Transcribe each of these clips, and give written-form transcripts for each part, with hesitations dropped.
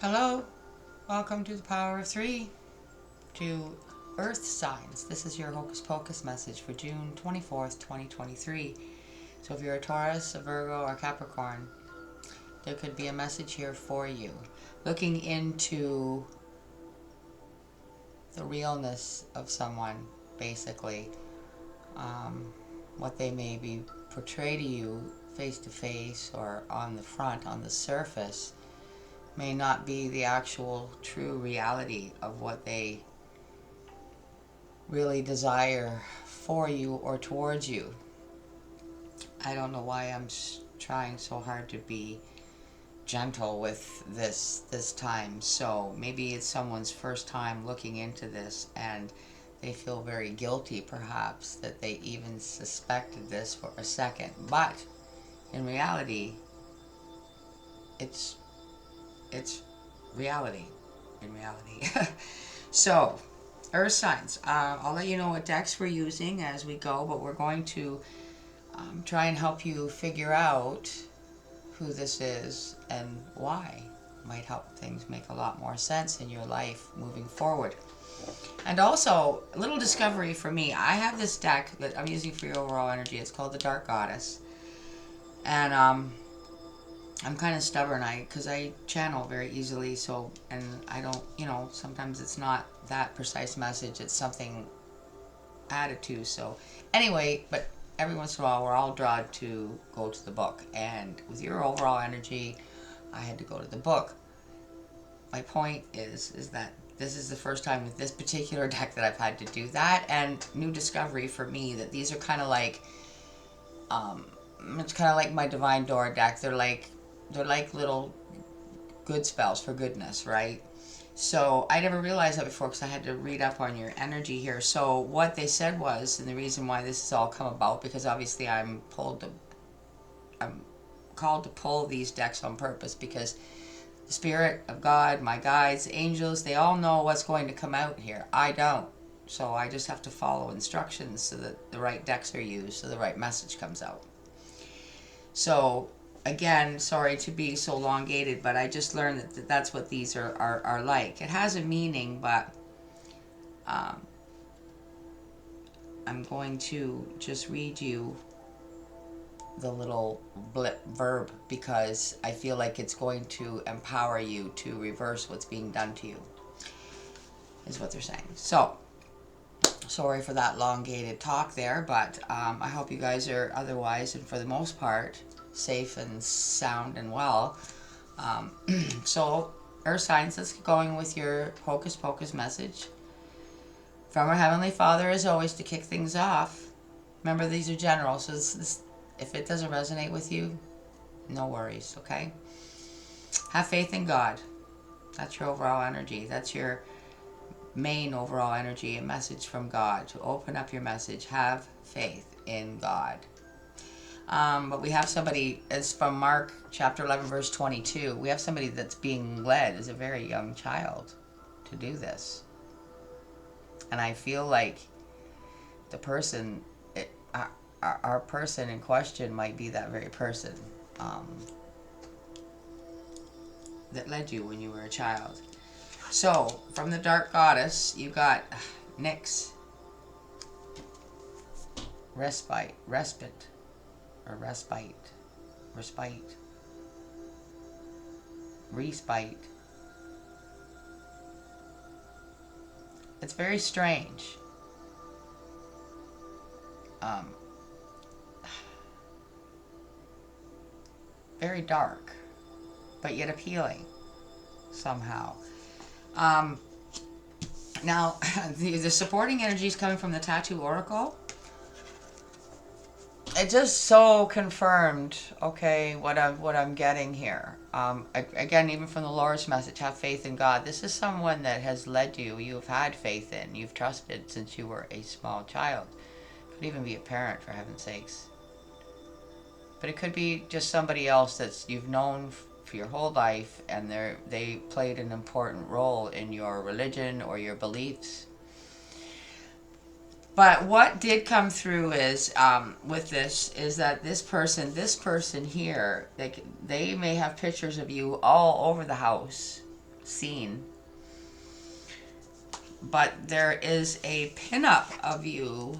Hello, welcome to the Power of Three, to Earth Signs. This is your Hocus Pocus message for June 24th, 2023. So if you're a Taurus, a Virgo, or Capricorn, there could be a message here for you. Looking into the realness of someone, basically. What they may be portray to you face to face or on the front, on the surface, may not be the actual true reality of what they really desire for you or towards you. I don't know why I'm trying so hard to be gentle with this time. So maybe it's someone's first time looking into this and they feel very guilty perhaps that they even suspected this for a second. But in reality, it's reality. In reality. So, Earth signs. I'll let you know what decks we're using as we go, but we're going to try and help you figure out who this is and why. Might help things make a lot more sense in your life moving forward. And also, a little discovery for me. I have this deck that I'm using for your overall energy. It's called the Dark Goddess. And I'm kind of stubborn, because I channel very easily, so, and I don't, sometimes it's not that precise message, it's something added to, so, anyway, but every once in a while, we're all drawn to go to the book, and with your overall energy, I had to go to the book. My point is that this is the first time with this particular deck that I've had to do that, and new discovery for me, that these are kind of like, it's kind of like my Divine Door deck. They're like little good spells for goodness, right? So I never realized that before because I had to read up on your energy here. So what they said was, and the reason why this has all come about, because obviously I'm called to pull these decks on purpose, because the Spirit of God, my guides, angels, they all know what's going to come out here. I don't. So I just have to follow instructions so that the right decks are used, so the right message comes out. So again, sorry to be so elongated, but I just learned that that's what these are like. It has a meaning, but I'm going to just read you the little blip verb because I feel like it's going to empower you to reverse what's being done to you, is what they're saying. So, sorry for that elongated talk there, but I hope you guys are otherwise, and for the most part, safe and sound and well. So, Earth signs, let's get going with your Hocus Pocus message. From our Heavenly Father, as always, to kick things off. Remember, these are general, so if it doesn't resonate with you, no worries, okay? Have faith in God. That's your overall energy. That's your main overall energy, a message from God. To open up your message, have faith in God. But we have somebody, it's from Mark chapter 11 verse 22, we have somebody that's being led as a very young child to do this. And I feel like the person, our person in question might be that very person that led you when you were a child. So, from the Dark Goddess, you got Nyx, respite, or respite, respite. It's very strange. Very dark, but yet appealing somehow. Now, the supporting energy is coming from the Tattoo Oracle. It just so confirmed, okay, what I'm getting here. Again, even from the Lord's message, have faith in God. This is someone that has led you. You've had faith in. You've trusted since you were a small child. Could even be a parent, for heaven's sakes. But it could be just somebody else that you've known for your whole life, and they played an important role in your religion or your beliefs. But what did come through is, with this, is that this person here, they may have pictures of you all over the house, seen. But there is a pinup of you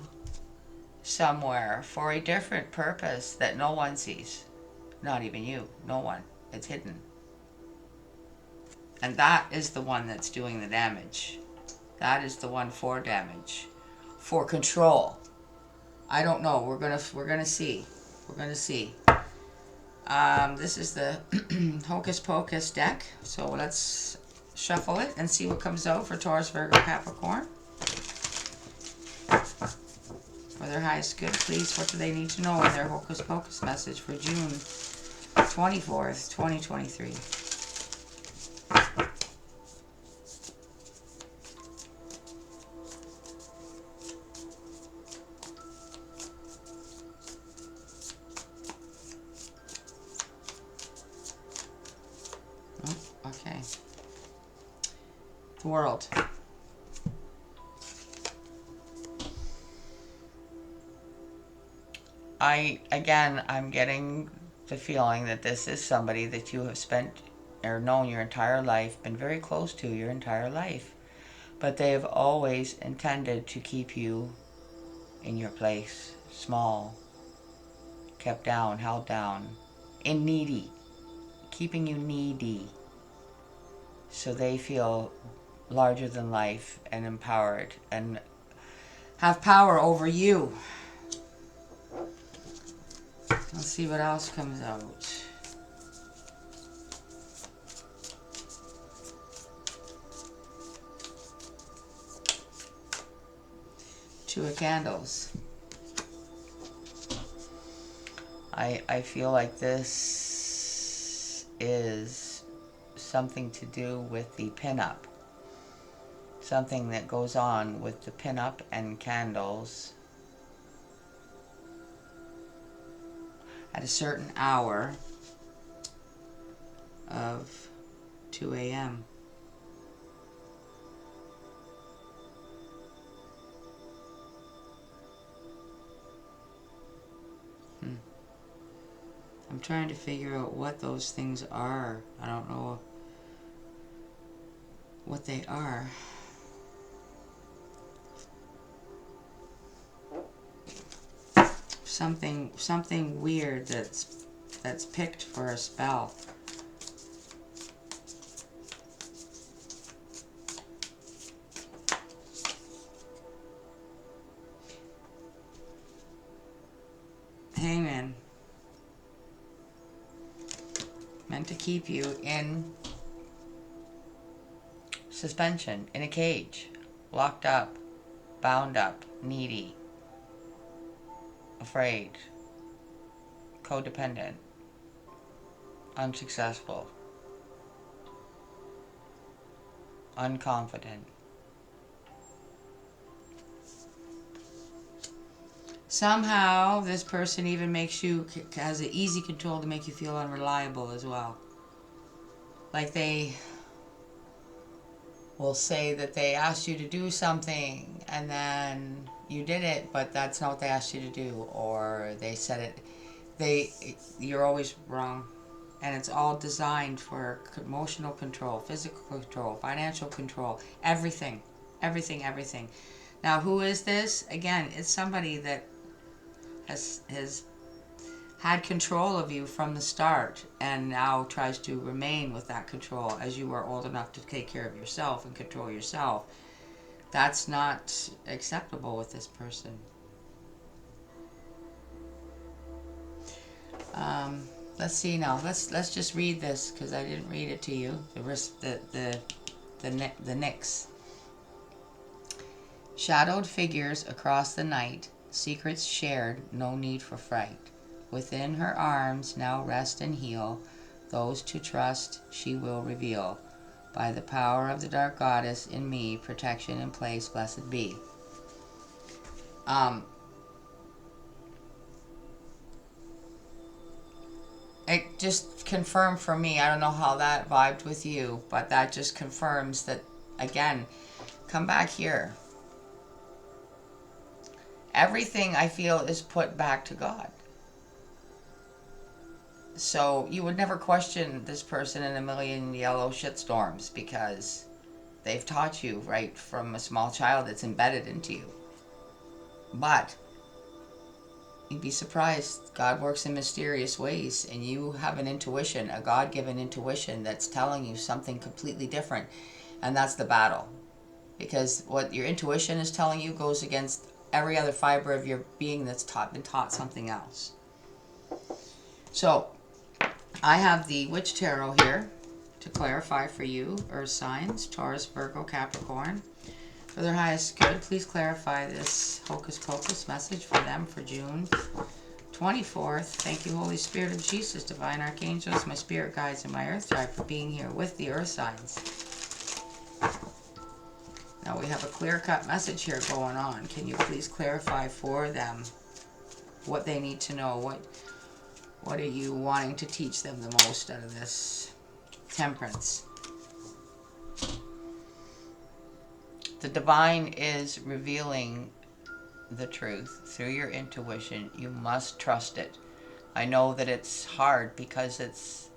somewhere for a different purpose that no one sees. Not even you. No one. It's hidden. And that is the one that's doing the damage. That is the one for damage. For control. I don't know. We're gonna see. We're gonna see. This is the Hocus Pocus deck. So let's shuffle it and see what comes out for Taurus, Virgo, Capricorn. For their highest good, please, what do they need to know in their Hocus Pocus message for June 24th, 2023? Oh, okay. The World. I'm getting the feeling that this is somebody that you have spent or known your entire life, been very close to your entire life. But they have always intended to keep you in your place, small, kept down, held down, and needy, keeping you needy. So they feel larger than life and empowered and have power over you. Let's see what else comes out. Two of Candles. I feel like this is something to do with the pinup. Something that goes on with the pinup and candles at a certain hour of 2 a.m. I'm trying to figure out what those things are. I don't know what they are. Something weird that's picked for a spell. Hangman. Meant to keep you in suspension, in a cage, locked up, bound up, needy, afraid, codependent, unsuccessful, unconfident. Somehow, this person even makes you, has an easy control to make you feel unreliable as well. Like they will say that they asked you to do something and then you did it, but that's not what they asked you to do. Or they said it, you're always wrong. And it's all designed for emotional control, physical control, financial control, everything. Everything, everything. Now, who is this? Again, it's somebody that has had control of you from the start and now tries to remain with that control as you are old enough to take care of yourself and control yourself. That's not acceptable with this person. Let's see now. Let's just read this because I didn't read it to you. The Nyx. Shadowed figures across the night, secrets shared, no need for fright. Within her arms now rest and heal, those to trust she will reveal. By the power of the dark goddess in me, protection in place, blessed be. It just confirmed for me, I don't know how that vibed with you, but that just confirms that, again, come back here. Everything I feel is put back to God. So you would never question this person in a million yellow shitstorms because they've taught you right from a small child. It's embedded into you. But you'd be surprised. God works in mysterious ways, and you have an intuition, a God-given intuition that's telling you something completely different. And that's the battle. Because what your intuition is telling you goes against every other fiber of your being that's been taught something else. So I have the Witch Tarot here to clarify for you, Earth signs, Taurus, Virgo, Capricorn. For their highest good, please clarify this Hocus Pocus message for them for June 24th. Thank you, Holy Spirit of Jesus, Divine Archangels, my spirit guides, and my Earth tribe for being here with the Earth signs. Now we have a clear-cut message here going on. Can you please clarify for them what they need to know? What are you wanting to teach them the most out of this Temperance? The divine is revealing the truth through your intuition. You must trust it. I know that it's hard because it's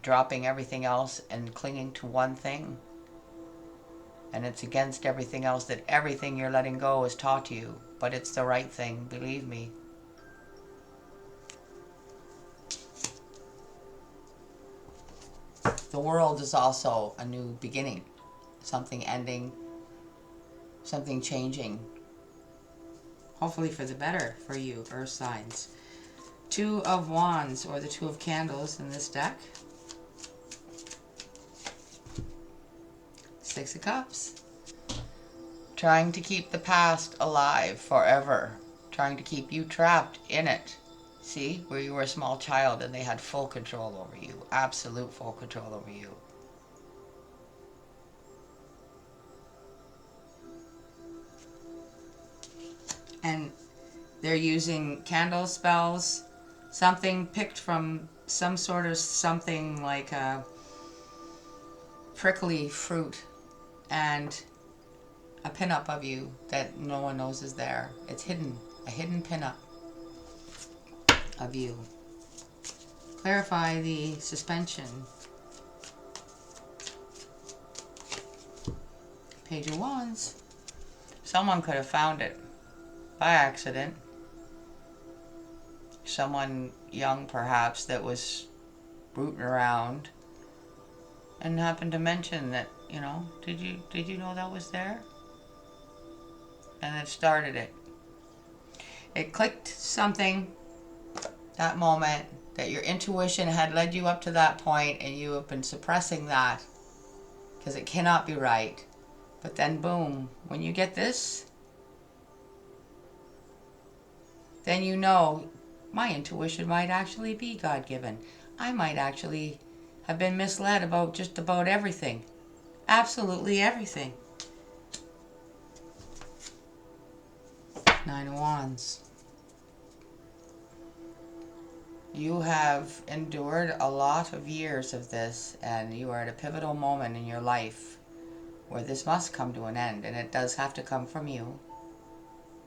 dropping everything else and clinging to one thing. And it's against everything else, that everything you're letting go is taught you. But it's the right thing, believe me. The world is also a new beginning. Something ending, something changing. Hopefully for the better for you, Earth signs. Two of Wands, or the Two of Candles in this deck. Six of Cups. Trying to keep the past alive forever. Trying to keep you trapped in it. See, where you were a small child and they had full control over you. Absolute full control over you. And they're using candle spells, something picked from some sort of something like a prickly fruit, and a pinup of you that no one knows is there. It's hidden, a hidden pinup of you. Clarify the suspension. Page of Wands. Someone could have found it by accident. Someone young perhaps that was rooting around and happened to mention that, you know, did you know that was there? And it started it. It clicked something that moment, that your intuition had led you up to that point, and you have been suppressing that because it cannot be right. But then boom, when you get this, then you know, my intuition might actually be God-given. I might actually have been misled about just about everything. Absolutely everything. Nine of Wands. You have endured a lot of years of this, and you are at a pivotal moment in your life where this must come to an end, and it does have to come from you.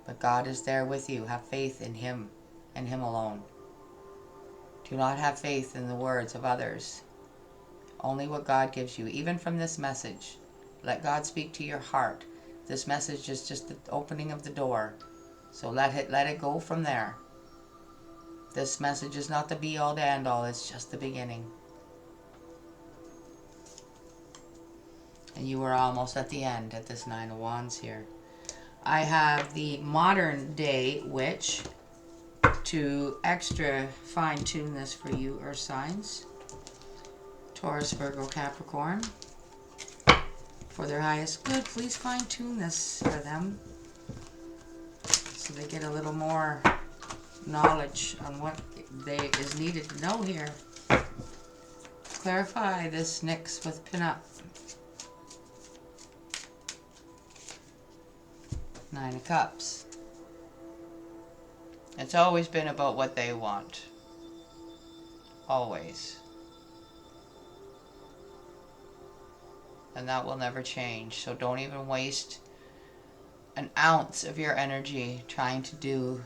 But God is there with you. Have faith in Him and Him alone. Do not have faith in the words of others. Only what God gives you, even from this message. Let God speak to your heart. This message is just the opening of the door. So let it go from there. This message is not the be-all to end-all. It's just the beginning. And you are almost at the end at this Nine of Wands here. I have the modern day witch to extra fine-tune this for you, Earth signs. Taurus, Virgo, Capricorn. For their highest good, please fine-tune this for them so they get a little more knowledge on what is needed to know here. Clarify this Nyx with pinup. Nine of Cups. It's always been about what they want. Always. And that will never change. So don't even waste an ounce of your energy trying to do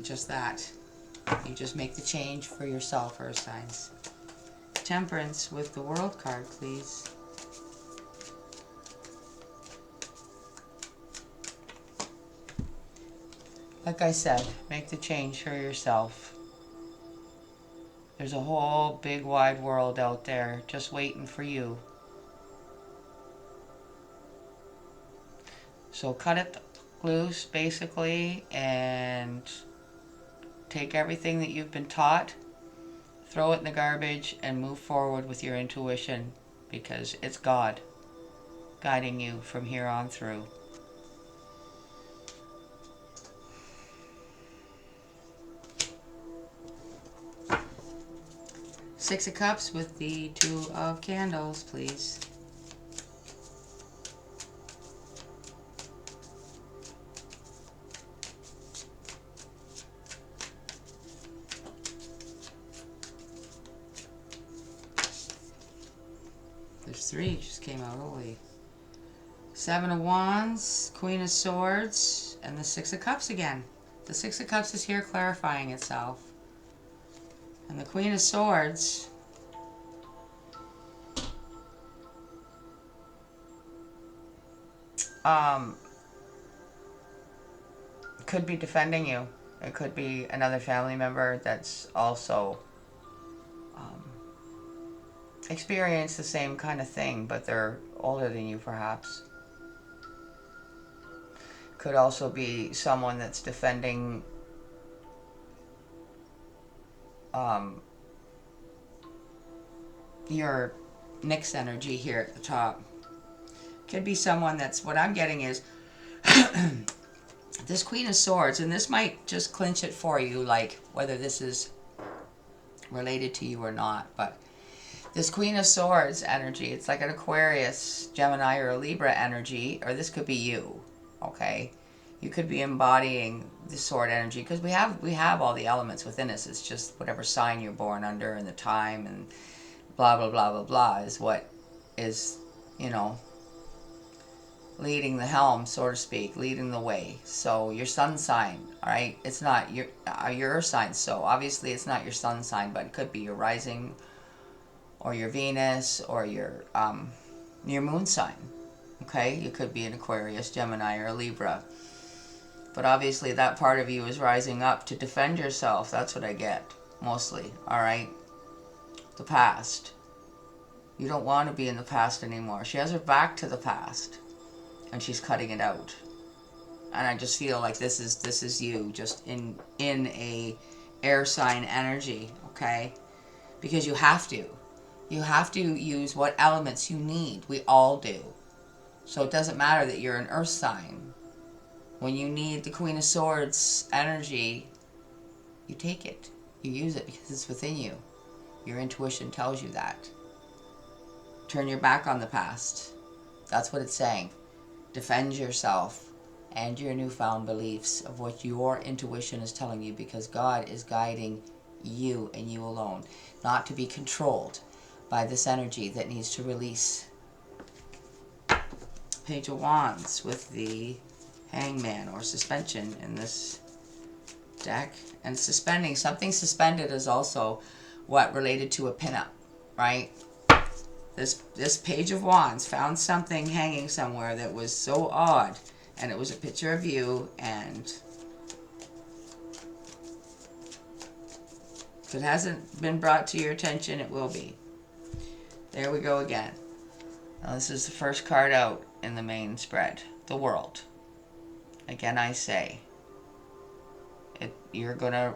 just that. You just make the change for yourself, Earth signs. Temperance with the World card, please. Like I said, make the change for yourself. There's a whole big wide world out there just waiting for you. So cut it loose, basically, and take everything that you've been taught, throw it in the garbage, and move forward with your intuition, because it's God guiding you from here on through. Six of Cups with the Two of Candles, please. There's three, just came out, holy. Seven of Wands, Queen of Swords, and the Six of Cups again. The Six of Cups is here clarifying itself. And the Queen of Swords could be defending you. It could be another family member that's also experienced the same kind of thing, but they're older than you perhaps. Could also be someone that's defending your Nyx energy here at the top. Could be someone that's, what I'm getting is this Queen of Swords, and this might just clinch it for you, like whether this is related to you or not, but this Queen of Swords energy, it's like an Aquarius, Gemini, or a Libra energy, or this could be you, okay? You could be embodying the sword energy, because we have all the elements within us. It's just whatever sign you're born under and the time and blah, blah, blah, blah, blah is what is, you know, leading the helm, so to speak, leading the way. So your sun sign, all right? It's not your earth sign, so obviously it's not your sun sign, but it could be your rising or your Venus or your moon sign, okay? You could be an Aquarius, Gemini, or a Libra. But obviously that part of you is rising up to defend yourself. That's what I get, mostly, all right? The past. You don't want to be in the past anymore. She has her back to the past, and she's cutting it out. And I just feel like this is you, just in a air sign energy, okay? Because you have to. You have to use what elements you need. We all do. So it doesn't matter that you're an earth sign. When you need the Queen of Swords energy, you take it. You use it because it's within you. Your intuition tells you that. Turn your back on the past. That's what it's saying. Defend yourself and your newfound beliefs of what your intuition is telling you, because God is guiding you and you alone, not to be controlled by this energy that needs to release. Page of Wands with the Hangman, or suspension in this deck. And suspending, something suspended is also what related to a pinup, right? This Page of Wands found something hanging somewhere that was so odd, and it was a picture of you, and if it hasn't been brought to your attention, it will be. There we go again. Now this is the first card out in the main spread, the World. Again, I say, you're gonna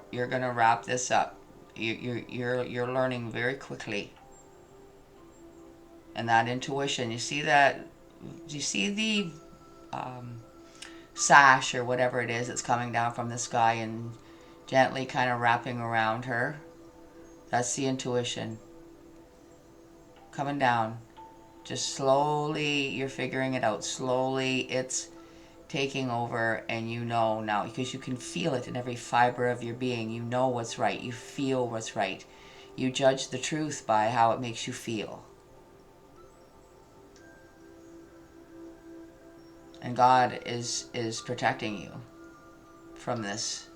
wrap this up. You're learning very quickly. And that intuition, you see that, do you see the sash or whatever it is that's coming down from the sky and gently kind of wrapping around her? That's the intuition coming down. Just slowly, you're figuring it out. Slowly, it's taking over, and you know now, because you can feel it in every fiber of your being. You know what's right. You feel what's right. You judge the truth by how it makes you feel. And God is protecting you from this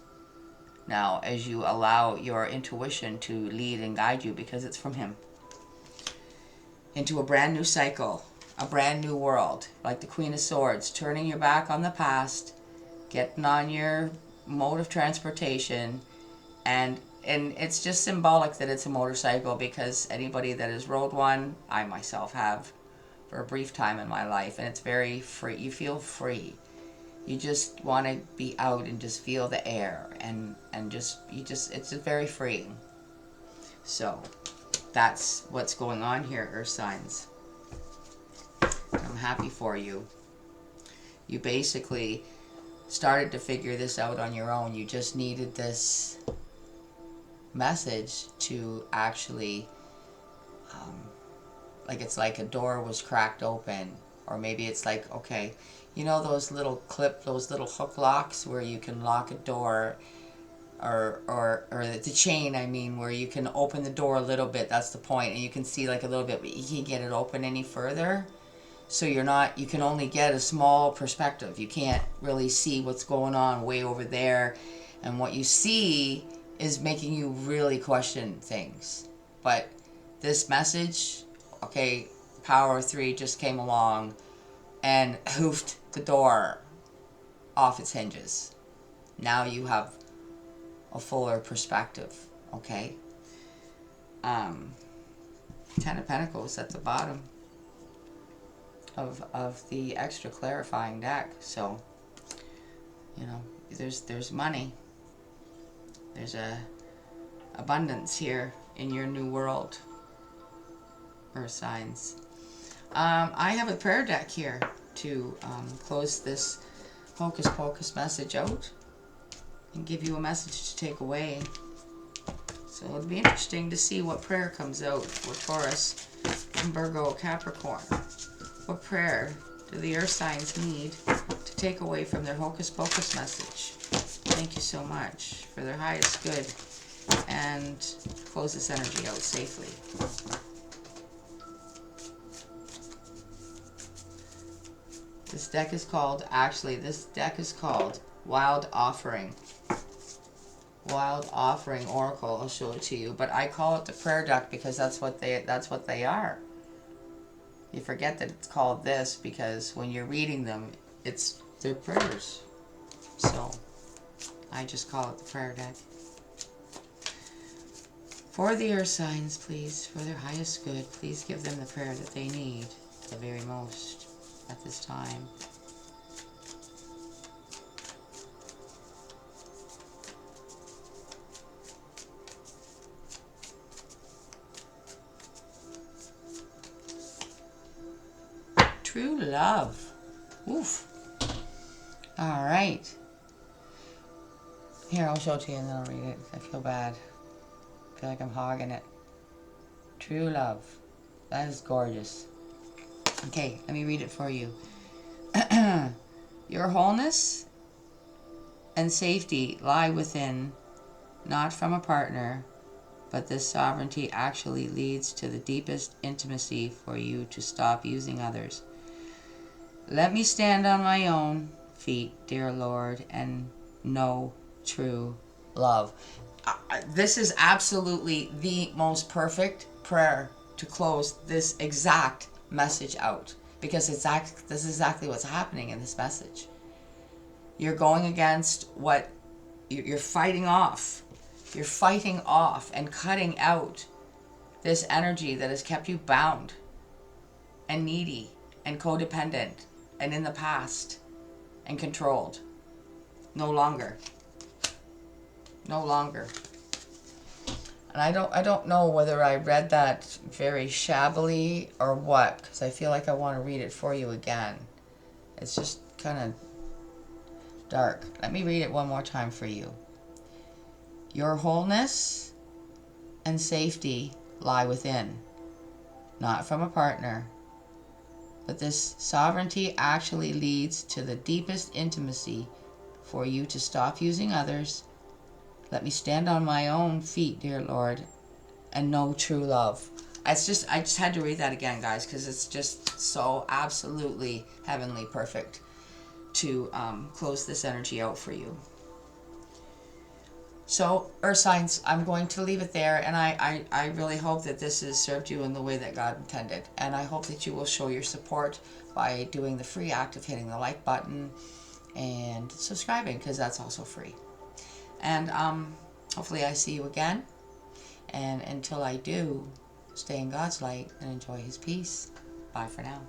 now as you allow your intuition to lead and guide you, because it's from him, into a brand new cycle, a brand new world, like the Queen of Swords, turning your back on the past, getting on your mode of transportation, and it's just symbolic that it's a motorcycle, because anybody that has rode one, I myself have for a brief time in my life, and it's very free. You feel free. You just want to be out and just feel the air, and it's just very freeing. So that's what's going on here, Earth signs. I'm happy for you. You basically started to figure this out on your own. You just needed this message to actually, like, it's like a door was cracked open, or maybe it's like, okay, you know those little hook locks where you can lock a door, or the chain, I mean, where you can open the door a little bit, that's the point, and you can see like a little bit, but you can't get it open any further. So you can only get a small perspective. You can't really see what's going on way over there. And what you see is making you really question things. But this message, okay, Power 3 just came along and hoofed the door off its hinges. Now you have a fuller perspective, okay? 10 of Pentacles at the bottom of the extra clarifying deck. So, you know, there's money. There's a abundance here in your new world, Earth signs. I have a prayer deck here to close this Hocus Pocus message out and give you a message to take away. So it'll be interesting to see what prayer comes out for Taurus and Virgo Capricorn. What prayer do the Earth signs need to take away from their Hocus Pocus message? Thank you so much for their highest good, and close this energy out safely. This deck is called Wild Offering. Wild Offering Oracle. I'll show it to you, but I call it the prayer deck because that's what they are. You forget that it's called this because when you're reading them, it's their prayers. So I just call it the prayer deck. For the Earth signs, please, for their highest good, please give them the prayer that they need the very most at this time. True love. Oof. All right. Here, I'll show it to you and then I'll read it. I feel bad. I feel like I'm hogging it. True love. That is gorgeous. Okay, let me read it for you. Your wholeness and safety lie within, not from a partner, but this sovereignty actually leads to the deepest intimacy for you to stop using others. Let me stand on my own feet, dear Lord, and know true love. This is absolutely the most perfect prayer to close this exact message out, because this is exactly what's happening in this message. You're going against what you're fighting off. You're fighting off and cutting out this energy that has kept you bound and needy and codependent and in the past and controlled. No longer. No longer. And I don't know whether I read that very shabbily or what, because I feel like I want to read it for you again. It's just kind of dark. Let me read it one more time for you. Your wholeness and safety lie within, not from a partner, but this sovereignty actually leads to the deepest intimacy for you to stop using others. Let me stand on my own feet, dear Lord, and know true love. I just had to read that again, guys, because it's just so absolutely heavenly perfect to close this energy out for you. So, Earth signs, I'm going to leave it there, and I really hope that this has served you in the way that God intended. And I hope that you will show your support by doing the free act of hitting the like button and subscribing, because that's also free. And hopefully I see you again. And until I do, stay in God's light and enjoy His peace. Bye for now.